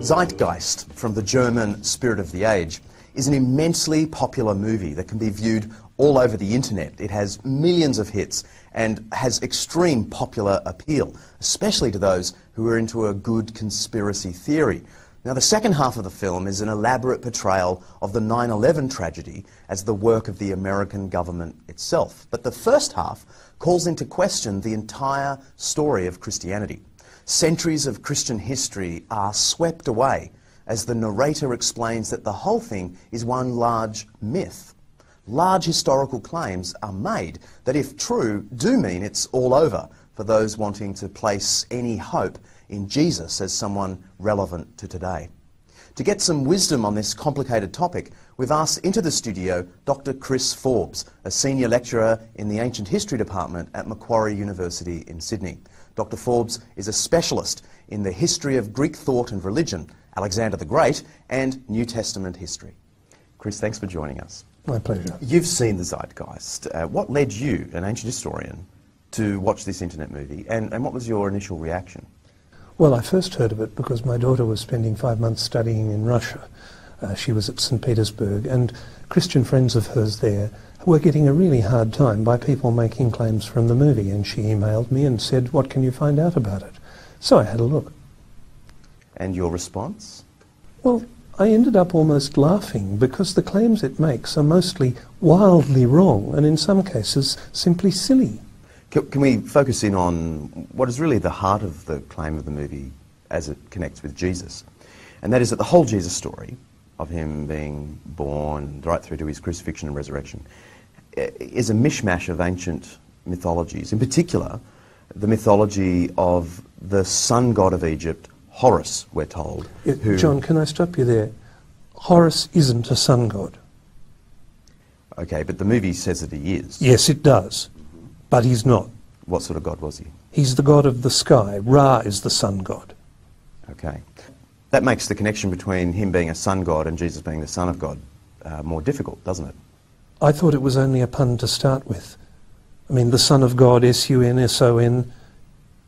Zeitgeist, from the German Spirit of the Age, is an immensely popular movie that can be viewed all over the internet. It has millions of hits and has extreme popular appeal, especially to those who are into a good conspiracy theory. Now, the second half of the film is an elaborate portrayal of the 9/11 tragedy as the work of the American government itself. But the first half calls into question the entire story of Christianity. Centuries of Christian history are swept away as the narrator explains that the whole thing is one large myth. Large historical claims are made that, if true, do mean it's all over for those wanting to place any hope in Jesus as someone relevant to today. To get some wisdom on this complicated topic, we've asked into the studio Dr. Chris Forbes, a senior lecturer in the Ancient History Department at Macquarie University in Sydney. Dr. Forbes is a specialist in the history of Greek thought and religion, Alexander the Great, and New Testament history. Chris, thanks for joining us. My pleasure. You've seen the Zeitgeist. What led you, an ancient historian, to watch this internet movie, and what was your initial reaction? Well, I first heard of it because my daughter was spending 5 months studying in Russia. She was at St. Petersburg, and Christian friends of hers there were getting a really hard time by people making claims from the movie, and she emailed me and said, "What can you find out about it?" So I had a look. And your response? Well, I ended up almost laughing because the claims it makes are mostly wildly wrong and in some cases simply silly. Can we focus in on what is really the heart of the claim of the movie as it connects with Jesus? And that is that the whole Jesus story of him being born right through to his crucifixion and resurrection is a mishmash of ancient mythologies. In particular, the mythology of the sun god of Egypt, Horus, we're told. John, can I stop you there? Horus isn't a sun god. Okay, but the movie says that he is. Yes, it does. But he's not. What sort of god was he? He's the god of the sky. Ra is the sun god. Okay. That makes the connection between him being a sun god and Jesus being the son of God more difficult, doesn't it? I thought it was only a pun to start with. I mean, the son of God, S-U-N-S-O-N,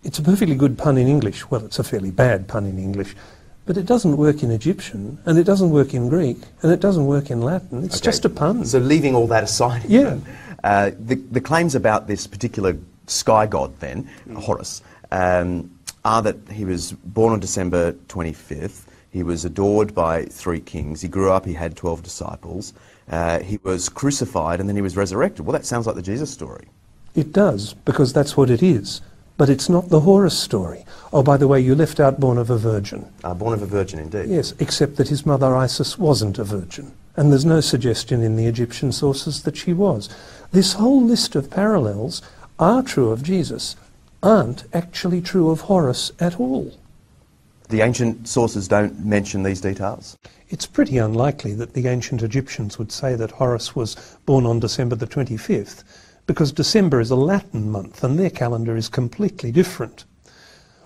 it's a perfectly good pun in English. Well, it's a fairly bad pun in English. But it doesn't work in Egyptian, and it doesn't work in Greek, and it doesn't work in Latin. It's just a pun. So leaving all that aside, yeah. The claims about this particular sky god then, Horus, are that he was born on December 25th, he was adored by 3 kings, he grew up, he had 12 disciples, he was crucified, and then he was resurrected. Well, that sounds like the Jesus story. It does, because that's what it is. But it's not the Horus story. Oh, by the way, you left out born of a virgin. Born of a virgin, indeed. Yes, except that his mother Isis wasn't a virgin. And there's no suggestion in the Egyptian sources that she was. This whole list of parallels are true of Jesus, aren't actually true of Horus at all. The ancient sources don't mention these details? It's pretty unlikely that the ancient Egyptians would say that Horus was born on December the 25th, because December is a Latin month and their calendar is completely different.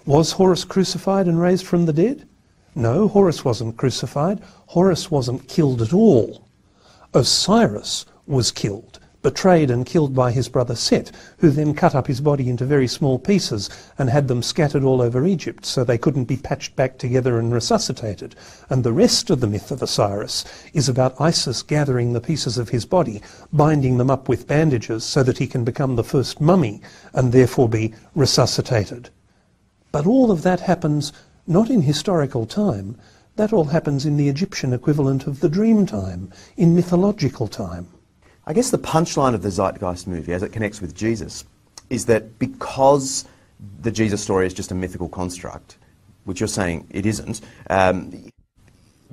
Was Horus crucified and raised from the dead? No, Horus wasn't crucified. Horus wasn't killed at all. Osiris was killed, betrayed and killed by his brother Set, who then cut up his body into very small pieces and had them scattered all over Egypt so they couldn't be patched back together and resuscitated. And the rest of the myth of Osiris is about Isis gathering the pieces of his body, binding them up with bandages so that he can become the first mummy and therefore be resuscitated. But all of that happens not in historical time. That all happens in the Egyptian equivalent of the dream time, in mythological time. I guess the punchline of the Zeitgeist movie, as it connects with Jesus, is that because the Jesus story is just a mythical construct, which you're saying it isn't, the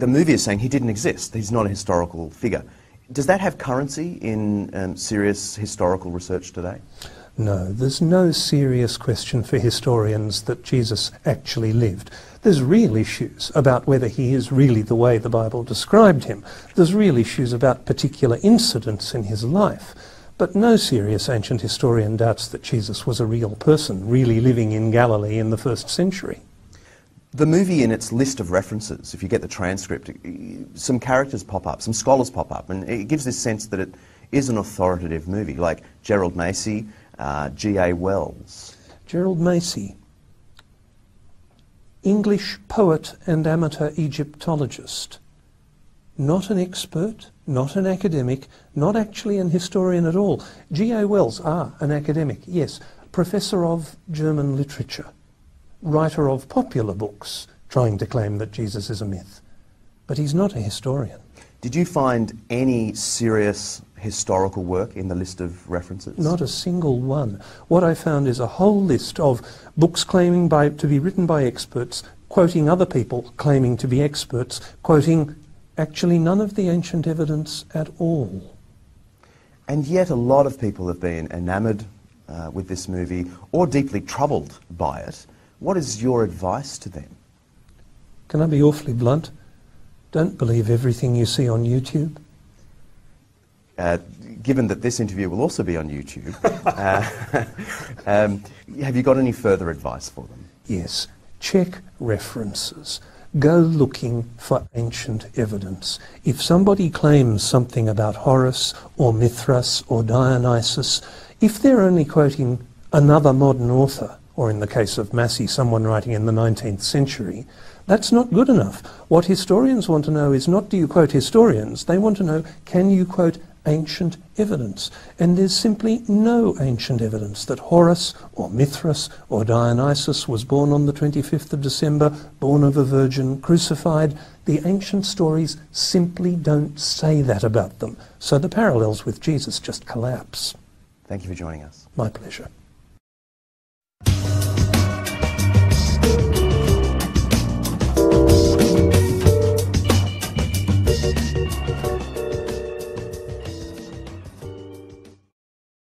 movie is saying he didn't exist. He's not a historical figure. Does that have currency in serious historical research today? No, there's no serious question for historians that Jesus actually lived. There's real issues about whether he is really the way the Bible described him. There's real issues about particular incidents in his life. But no serious ancient historian doubts that Jesus was a real person, really living in Galilee in the 1st century. The movie, in its list of references, if you get the transcript, some characters pop up, some scholars pop up, and it gives this sense that it is an authoritative movie, like Gerald Macy, G.A. Wells. Gerald Macy. English poet and amateur Egyptologist. Not an expert, not an academic, not actually an historian at all. G.A. Wells, an academic, yes. Professor of German literature. Writer of popular books, trying to claim that Jesus is a myth. But he's not a historian. Did you find any serious historical work in the list of references? Not a single one. What I found is a whole list of books claiming to be written by experts, quoting other people claiming to be experts, quoting actually none of the ancient evidence at all. And yet a lot of people have been enamoured with this movie or deeply troubled by it. What is your advice to them? Can I be awfully blunt? Don't believe everything you see on YouTube. Given that this interview will also be on YouTube, have you got any further advice for them? Yes. Check references. Go looking for ancient evidence. If somebody claims something about Horus or Mithras or Dionysus, if they're only quoting another modern author, or in the case of Massey, someone writing in the 19th century, that's not good enough. What historians want to know is not do you quote historians, they want to know can you quote ancient evidence. And there's simply no ancient evidence that Horus or Mithras or Dionysus was born on the 25th of December, born of a virgin, crucified. The ancient stories simply don't say that about them. So the parallels with Jesus just collapse. Thank you for joining us. My pleasure.